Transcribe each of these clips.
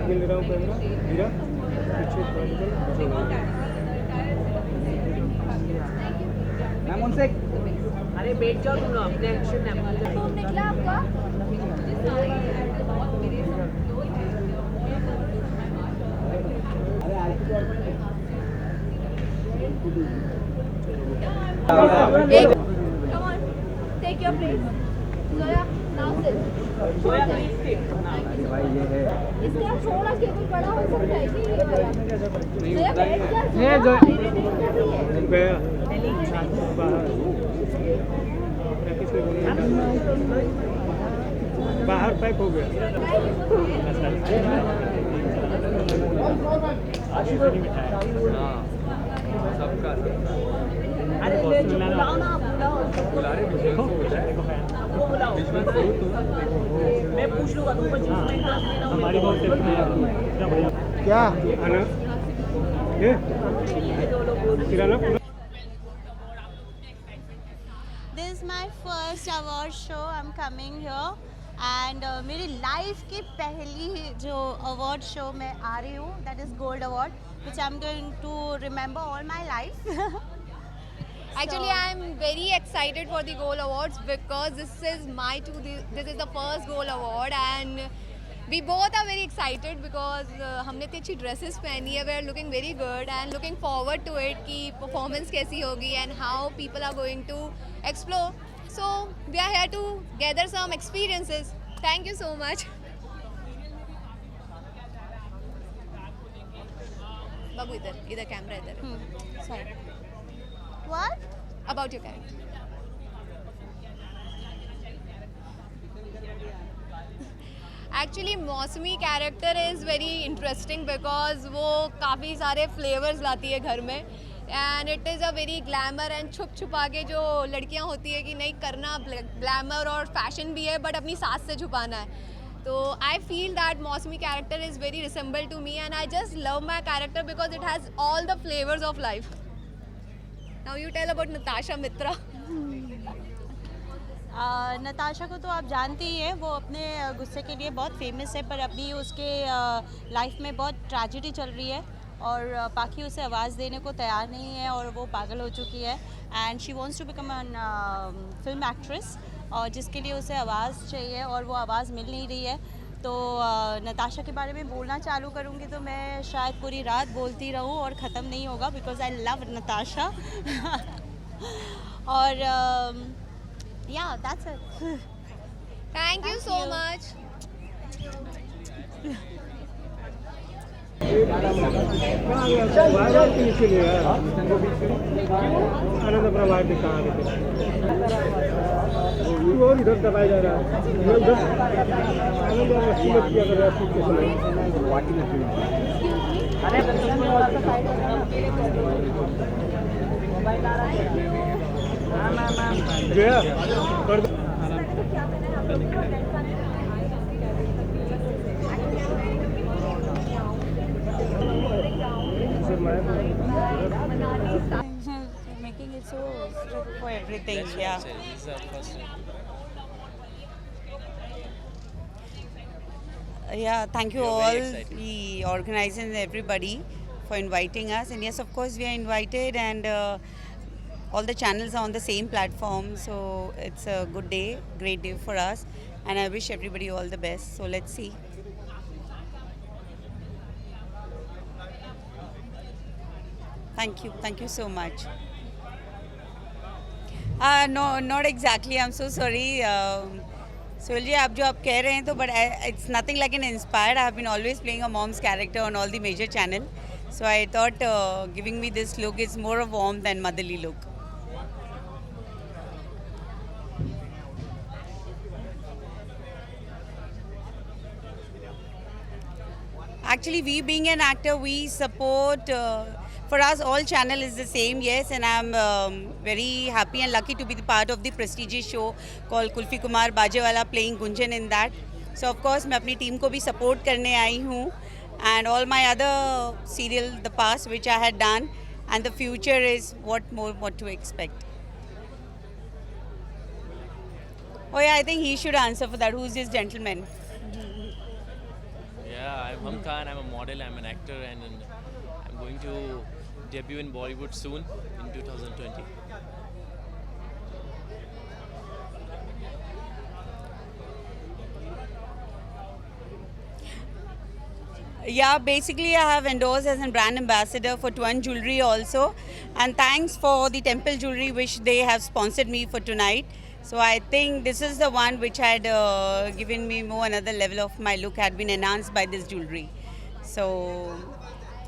ये ले रहा हूँ कैमरा हीरा पीछे मैम उनसे अरे बैठ जाओ तुम लोग अपने एक्शन फोन निकला आपका? Come on, take your place. Zoya, now sit. भाई ये है इसके आप थोड़ा केबल बड़ा हो सकता है कि ये वाला? जोया बैठ जा। ये जो irritate कर रही है। गया बाहर प्रैक्टिस में बाहर पैक हो गया सबका अरे ले बुलाओ ना बुला रहे देखो वो बुलाओ मैं पूछ लूंगा तुमको हमारी बहुत क्या आना ये किराना This is my first award show. I'm coming here and मेरी लाइफ की पहली जो अवार्ड शो में आ रही हूँ, that is Gold Award, which I'm going to remember all my life. Actually, I'm very excited for the Gold Awards because this is the first Gold Award and we both are very excited because हमने इतनी अच्छी dresses पहनी है, we are looking very good and looking forward to it कि performance कैसी होगी and how people are going to explore. So we are here to gather some experiences. Thank you so much. बाबू इधर camera इधर. Sorry. What? About your character. Actually, मौसमी character is very interesting because वो काफ़ी सारे flavours लाती है घर में and it is a very glamour and छुप छुपा के जो लड़कियां होती है कि नहीं करना ग्लैमर और फैशन भी है बट अपनी सास से छुपाना है. तो I feel that Mausami character is very resemble to me and I just love my character because it has all the flavours of life. Now you tell about Natasha Mitra. Natasha को तो आप जानते ही हैं, वो अपने गुस्से के लिए बहुत फेमस है, पर अभी उसके लाइफ में बहुत ट्रेजेडी चल रही है और पाखी उसे आवाज़ देने को तैयार नहीं है और वो पागल हो चुकी है and she wants to become an film actress और जिसके लिए उसे आवाज़ चाहिए और वो आवाज़ मिल नहीं रही है. तो नताशा के बारे में बोलना चालू करूँगी तो मैं शायद पूरी रात बोलती रहूँ और ख़त्म नहीं होगा बिकॉज आई लव नताशा. और yeah, that's it. Thank you so much. आनंद अपना वाइफ भी कहाँ वो इधर दबाया जा रहा है उधर आनंद किया कर रहा है जया कर दो Making it so strict for everything. Yeah. Yeah, thank you all, the organizers and everybody, for inviting us. And yes, of course, we are invited, and all the channels are on the same platform. So it's a good day, great day for us. And I wish everybody all the best. So let's see. Thank you so much. No, not exactly. I'm so sorry. Sohil ji, आप जो आप कह रहे हैं तो but it's nothing like an inspired. I have been always playing a mom's character on all the major channel. So I thought giving me this look is more of warmth and motherly look. Actually, we being an actor, we support. For us, all channel is the same, yes, and I'm very happy and lucky to be the part of the prestigious show called Kulfi Kumar Bajewala playing Gunjan in that. So of course, मैं अपनी team को भी support करने आई हूँ, and all my other serial, the past which I had done, and the future is what to expect. Oh yeah, I think he should answer for that. Who's this gentleman? Yeah, Yeah, I'm Hum Khan. I'm a model. I'm an actor, and I'm going to debut in Bollywood soon in 2020. Yeah, basically I have endorsed as a brand ambassador for Twan Jewelry also, and thanks for the Temple Jewelry which they have sponsored me for tonight. So I think this is the one which had given me more another level of my look had been enhanced by this jewelry. So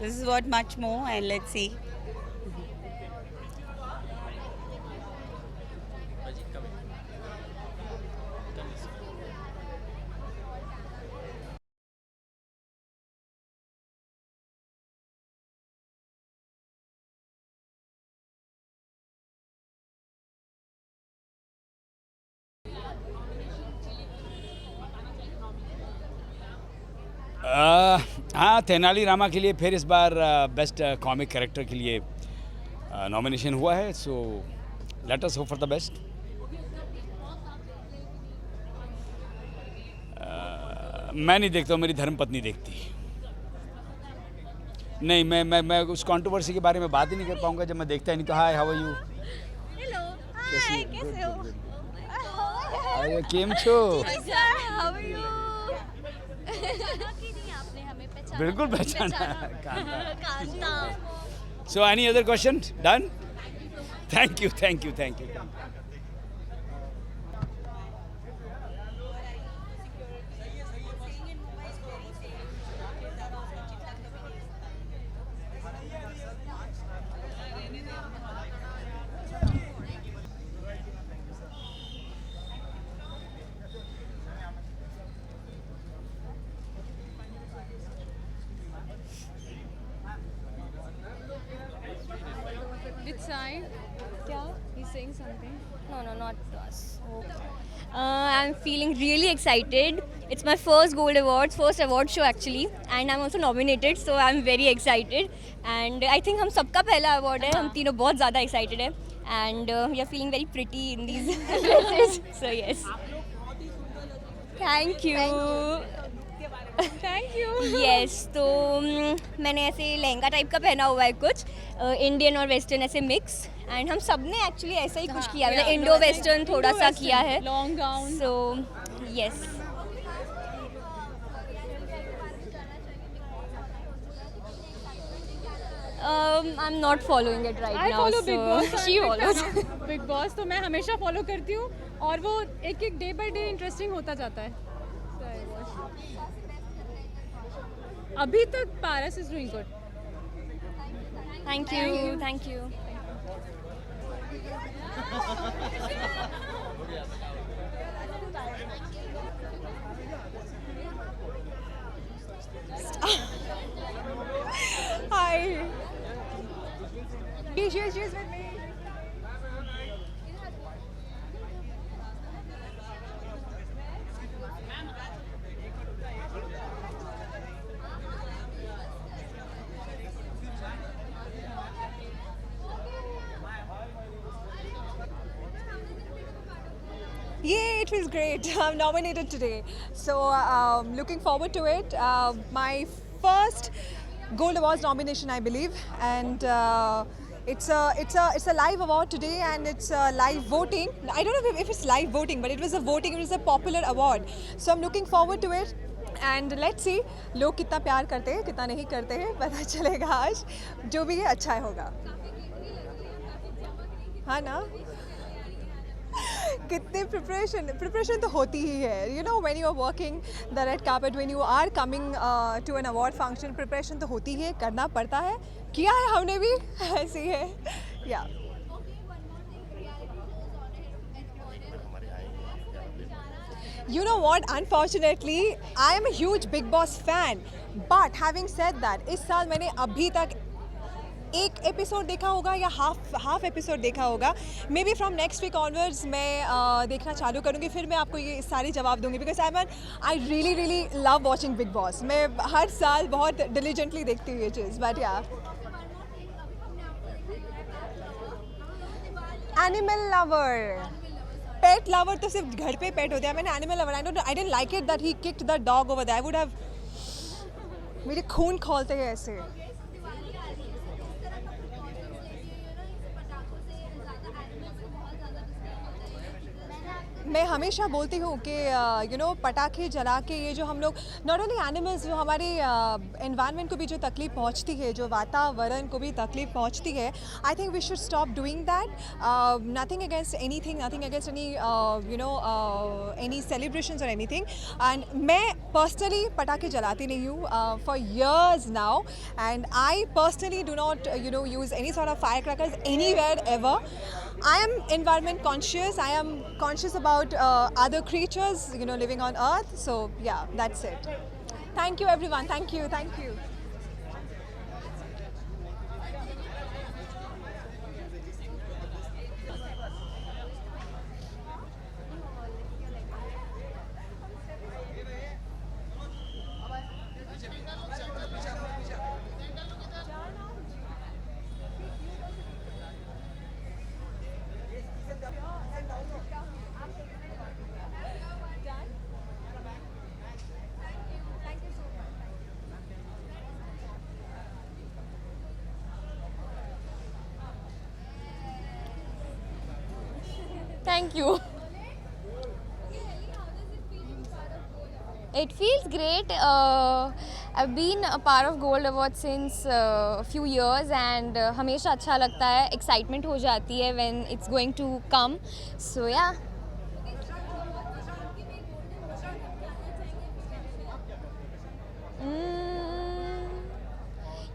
this is what much more, and let's see. Ajit, come in. Come this way. हाँ, तेनालीरामा के लिए फिर इस बार best comic character के लिए nomination हुआ है. So let us hope for the best. मैं नहीं देखता हूँ, मेरी धर्मपत्नी देखती. नहीं, मैं उस कंट्रोवर्सी के बारे में बात ही नहीं कर पाऊंगा जब मैं देखता ही नहीं. तो hi, how are you? Hello, कैसी कैसे हो? अरे केम छो? How are you? आपने हमें पहचाना? बिल्कुल पहचाना. Kanta. So any other question? Done? Thank you. Which side? He's saying something. No, not to us. I'm feeling really excited. It's my first Gold Awards, first award show actually, and I'm also nominated, so I'm very excited. And I think हम सबका पहला award है, हम तीनों बहुत ज़्यादा excited है, and we are feeling very pretty in these dresses. So yes. Thank you. Thank you. Yes, तो मैंने ऐसे लहंगा टाइप का पहना हुआ है कुछ, इंडियन और वेस्टर्न ऐसे मिक्स, एंड हम सब ने एक्चुअली ऐसा ही कुछ किया है, मतलब इंडो वेस्टर्न थोड़ा सा किया है. Long gown. So yes. I'm not following it right I now. follow so Big Boss. she follows. Big Boss तो मैं हमेशा फॉलो करती हूँ और वो एक डे बाय डे इंटरेस्टिंग होता जाता है. So I watch. अभी तक Paris is doing good. Thank you. Hi. She's with me. Yay, it feels great. I'm nominated today. So looking forward to it. My first Gold Awards nomination, I believe. And it's a live award today, and it's live voting. I don't know if it's live voting, but it was a voting. It was a popular award. So I'm looking forward to it. And let's see, लोग कितना प्यार करते हैं, कितना नहीं करते हैं, पता चलेगा आज. जो भी है अच्छा होगा. हाँ ना? कितने प्रिपरेशन तो होती ही है. You know, when you are working the red carpet, when you are coming to an award function, preparation तो होती है, करना पड़ता है. किया है हमने भी, ऐसी है. Yeah. You know what? Unfortunately, I am a huge Big Boss fan. But having said that, इस साल मैंने अभी तक एक एपिसोड देखा होगा या हाफ एपिसोड देखा होगा. Maybe from next week onwards मैं देखना चालू करूँगी, फिर मैं आपको ये सारे जवाब दूंगी. Because I really love watching Bigg Boss. मैं हर साल बहुत डिलीजेंटली देखती हूँ ये चीज़. बट या एनिमल लवर, पेट लवर तो सिर्फ घर पे पेट होते हैं. मैंने animal lover, I didn't like it that he kicked the dog over there. I would have मेरे खून खोलते हैं ऐसे। मैं हमेशा बोलती हूँ कि पटाखे जला के ये जो हम लोग नॉट ओनली एनिमल्स, जो हमारे एनवायरनमेंट को भी जो तकलीफ पहुँचती है, जो वातावरण को भी तकलीफ पहुँचती है, I think we should stop doing that. Nothing against anything, nothing against any celebrations और एनीथिंग। एंड मैं पर्सनली पटाखे जलाती नहीं हूँ for years now, and I personally do not use any sort of firecrackers anywhere ever. I am environment conscious. I am conscious about other creatures living on earth. So yeah, that's it. Thank you everyone. Thank you. Thank you. It feels great. I've been a part of Gold Awards since a few years, and हमेशा अच्छा लगता है, excitement हो जाती है when it's going to come. So yeah.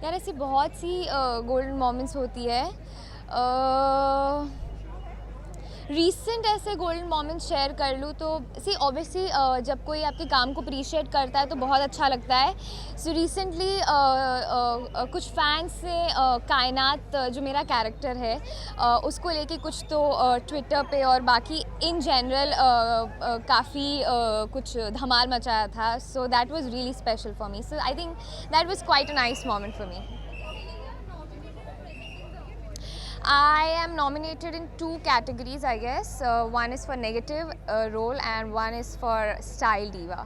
यार ऐसी बहुत सी गोल्डन मोमेंट्स होती है। रीसेंट ऐसे गोल्डन मोमेंट्स शेयर कर लूँ तो सी ऑब्वियसली जब कोई आपके काम को अप्रिशिएट करता है तो बहुत अच्छा लगता है। सो रिसेंटली कुछ फैंस से कायनात जो मेरा कैरेक्टर है उसको लेके कुछ तो ट्विटर पे और बाकी इन जनरल काफ़ी कुछ धमाल मचाया था। So that was really special for me. So I think that was quite a nice moment for me. I am nominated in 2 categories, I guess. One is for negative role and one is for style diva.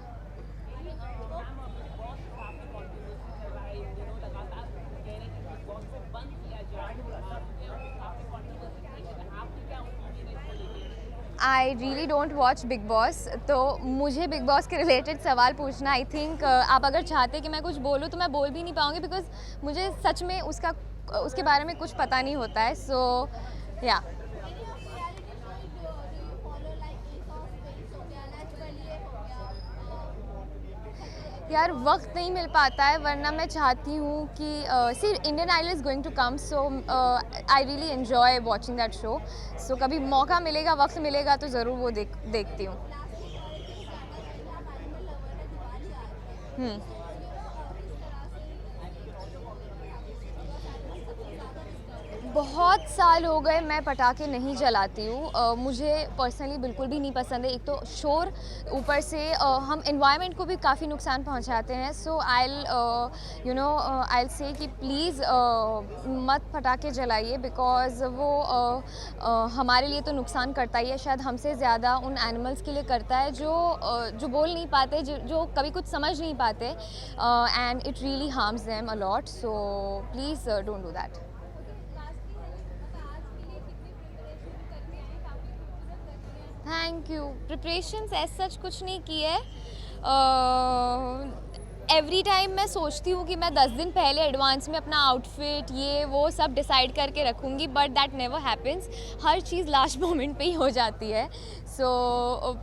I really don't watch Big Boss, तो मुझे Big Boss के related सवाल पूछना I think आप अगर चाहते कि मैं कुछ बोलूँ तो मैं बोल भी नहीं पाऊँगी बिकॉज मुझे सच में उसके बारे में कुछ पता नहीं होता है। सो या यार वक्त नहीं मिल पाता है, वरना मैं चाहती हूँ कि सिर्फ Indian Idol is going to come, so I really enjoy watching that show. So कभी मौका मिलेगा, वक्त मिलेगा तो ज़रूर वो देखती हूँ। बहुत साल हो गए मैं पटाखे नहीं जलाती हूँ। मुझे पर्सनली बिल्कुल भी नहीं पसंद है। एक तो शोर, ऊपर से हम एनवायरनमेंट को भी काफ़ी नुकसान पहुँचाते हैं। सो आई से कि प्लीज़ मत पटाखे जलाइए बिकॉज़ वो हमारे लिए तो नुकसान करता ही है, शायद हमसे ज़्यादा उन एनिमल्स के लिए करता है जो बोल नहीं पाते, जो कभी कुछ समझ नहीं पाते, and it really harms them a lot. So please don't do that. Thank you. Preparations ऐसा सच कुछ नहीं की है। एवरी टाइम मैं सोचती हूँ कि मैं 10 दिन पहले एडवांस में अपना आउटफिट ये वो सब डिसाइड करके रखूँगी, बट दैट नेवर हैपन्स। हर चीज़ लास्ट मोमेंट पे ही हो जाती है। So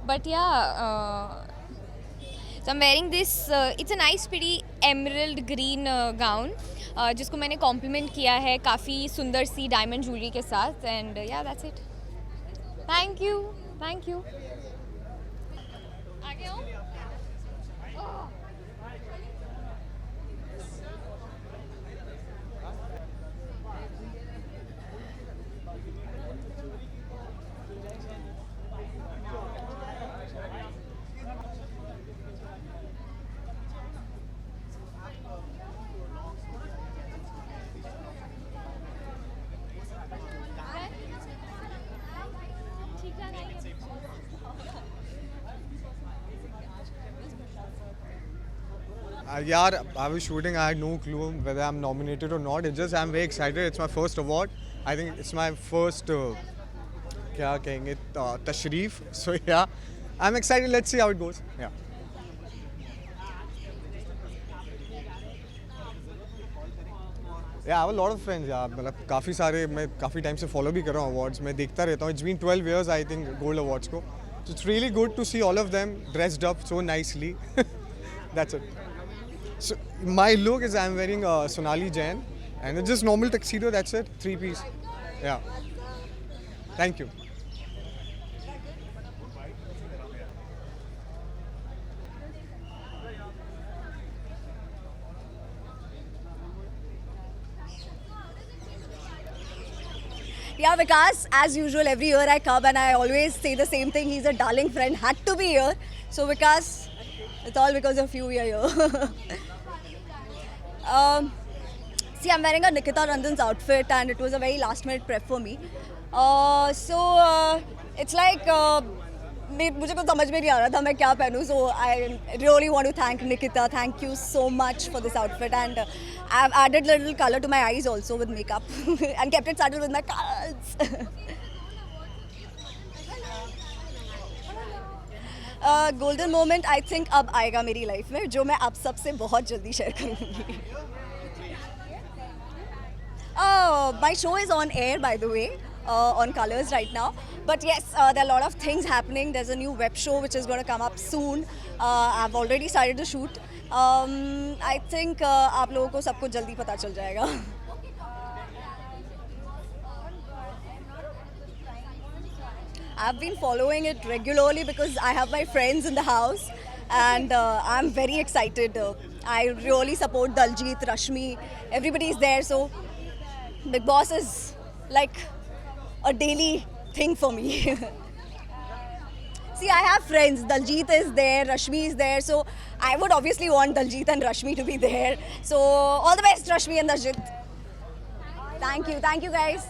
but yeah so I am wearing this, it's a nice pretty emerald green gown जिसको मैंने कॉम्प्लीमेंट किया है काफ़ी सुंदर सी डायमंड ज्वेलरी के साथ, एंड या that's it. Thank you. Thank you. आगे आओ। यार, I was shooting. I had no clue whether I'm nominated or not. It's just I'm very excited. It's my first award. I think it's my first क्या कहेंगे तशरीफ. So yeah, I'm excited. Let's see how it goes. Yeah. Yeah, I have a lot of friends. यार मतलब काफ़ी सारे मैं काफ़ी time से फॉलो भी कर रहा हूँ अवार्ड्स. मैं देखता रहता हूँ. It's been 12 years I think Gold Awards को. So it's really good to see all of them dressed up so nicely. That's it. So my look is I'm wearing Sonali Jain and it's just normal tuxedo. That's it. 3-piece. Yeah. Thank you. Yeah, Vikas, as usual, every year I come and I always say the same thing. He's a darling friend, had to be here. So, Vikas, it's all because of you we are here. See, I'm wearing a Nikita Randan's outfit and it was a very last minute prep for me. It's like, मुझे कुछ समझ में नहीं आ रहा था मैं क्या पहनूं. So I really want to thank Nikita. Thank you so much for this outfit, and I've added little color to my eyes also with makeup and kept it subtle with my cards. Golden moment I think अब आएगा मेरी life में जो मैं आप सबसे बहुत जल्दी शेयर करूँगी. My show is on air, by the way, on Colors right now. But yes, there are a lot of things happening. There's a new web show which is going to come up soon. I've already started the shoot. I think आप लोगों को सब कुछ जल्दी पता चल जाएगा. I've been following it regularly because I have my friends in the house and I'm very excited. I really support Daljit, Rashmi, everybody is there. So Big Boss is like a daily thing for me. See, I have friends. Daljit is there, Rashmi is there. So I would obviously want Daljit and Rashmi to be there. So all the best, Rashmi and Daljit. Thank you guys.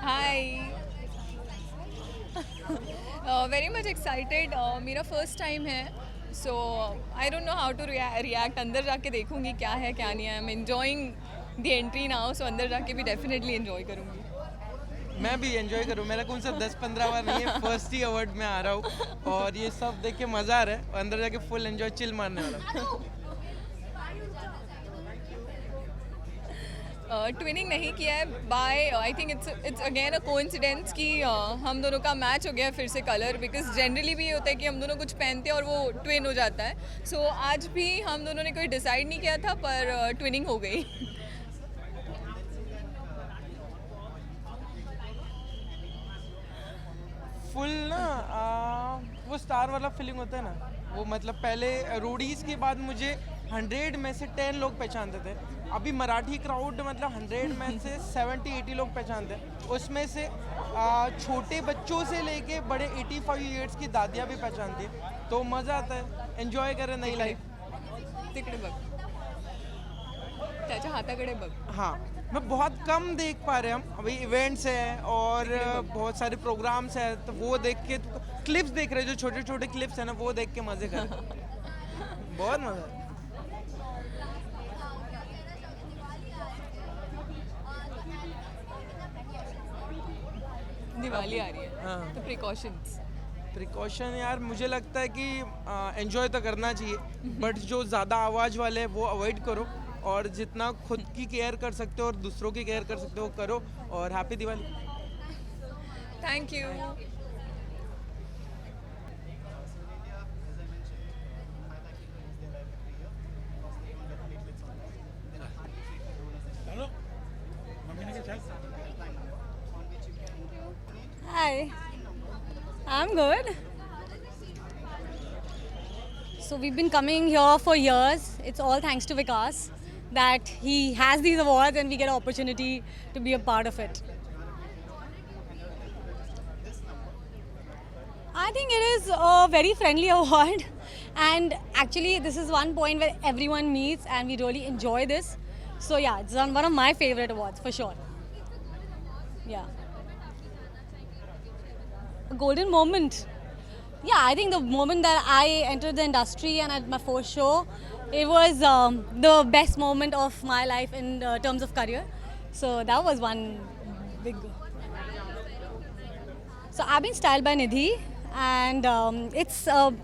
Hi. Very much excited. मेरा first time है. So I don't know how to react. अंदर जाके देखूँगी क्या है क्या नहीं है. I'm enjoying the entry now. So अंदर जाके भी definitely enjoy करूँगी. मैं भी एंजॉय करूँ. मेरा कौन सा 10-15 बार नहीं है, फर्स्ट ही अवार्ड में आ रहा हूँ और ये सब देख के मज़ा आ रहा है और अंदर जाके फुल एंजॉय चिल मारने वाला. ट्विनिंग नहीं किया है by I think it's again a coincidence कि हम दोनों का मैच हो गया फिर से कलर. बिकॉज जनरली भी होता है कि हम दोनों कुछ पहनते हैं और वो ट्विन हो जाता है. सो आज भी हम दोनों ने कोई डिसाइड नहीं किया था पर ट्विनिंग हो गई. फुल ना वो स्टार वाला फीलिंग होता है ना, वो मतलब पहले रोडीज़ के बाद मुझे 100 में से 10 लोग पहचानते थे. अभी मराठी क्राउड मतलब 100 में से 70-80 लोग पहचानते हैं. उसमें से छोटे बच्चों से लेके बड़े 85 ईयर्स की दादियाँ भी पहचानती है. तो मज़ा आता है, एन्जॉय करें नई लाइफ. तिकडे बघ, त्याच्या हाताकडे बघ. हाँ, मैं बहुत कम देख पा रहे हम. अभी इवेंट्स हैं और बहुत सारे प्रोग्राम्स हैं तो वो देख के क्लिप्स देख रहे हैं, जो छोटे छोटे क्लिप्स हैं ना वो देख के मज़े कर रहे हैं. बहुत मज़ा है. दिवाली आ रही है. हाँ. तो प्रिकॉशन यार मुझे लगता है कि एंजॉय तो करना चाहिए बट जो ज़्यादा आवाज़ वाले हैं वो अवॉइड करो और जितना खुद की केयर कर सकते हो और दूसरों की केयर कर सकते हो करो. और happy Diwali. Thank you. Hi, I'm good. So we've been coming here for years. It's all thanks to Vikas that he has these awards and we get an opportunity to be a part of it. I think it is a very friendly award, and actually this is one point where everyone meets and we really enjoy this. So yeah, it's one of my favorite awards for sure. Yeah. A golden moment. Yeah, I think the moment that I entered the industry and at my first show, it was the best moment of my life in terms of career. So that was one big. So I've been styled by Nidhi, and it's a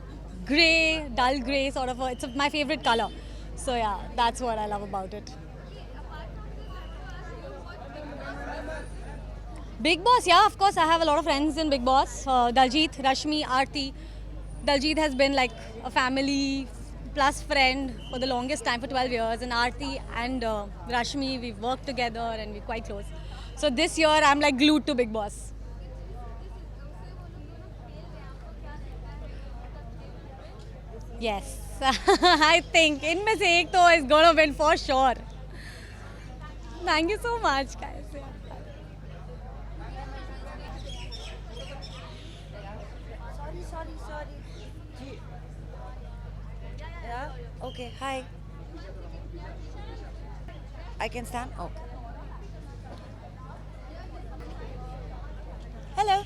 grey, dull grey sort of. It's my favorite color. So yeah, that's what I love about it. Bigg Boss, yeah, of course, I have a lot of friends in Bigg Boss. Daljit, Rashmi, Aarti. Daljit has been like a family plus friend for the longest time, for 12 years. And Aarti and Rashmi, we've worked together and we're quite close. So this year, I'm like glued to Bigg Boss. Yes, I think इनमें से एक तो is gonna win for sure. Thank you so much, guys. Sorry. Yeah. Okay. Hi. I can stand. Okay. Hello.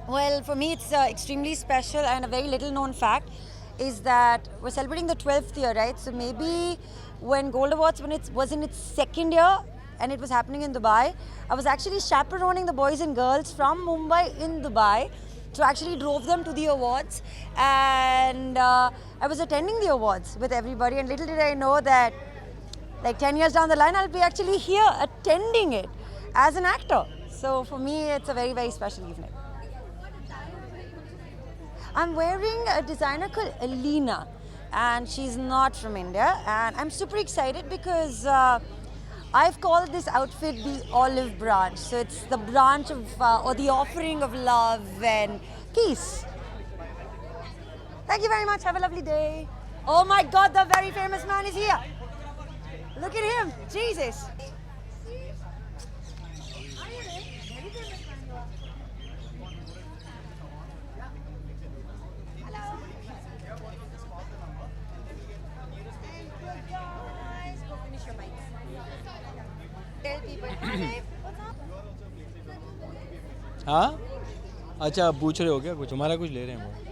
Well, for me, it's extremely special, and a very little known fact is that we're celebrating the 12th year, right? So maybe when Gold Awards, when it was in its second year and it was happening in Dubai, I was actually chaperoning the boys and girls from Mumbai in Dubai. So I actually drove them to the awards, and I was attending the awards with everybody, and little did I know that like 10 years down the line, I'll be actually here attending it as an actor. So for me, it's a very, very special evening. I'm wearing a designer called Alina, and she's not from India, and I'm super excited because I've called this outfit the olive branch. So it's the branch of, or the offering of love and peace. Thank you very much. Have a lovely day. Oh my God, the very famous man is here. Look at him. Jesus. हाँ अच्छा, आप पूछ रहे हो क्या कुछ? हमारा कुछ ले रहे हैं वो.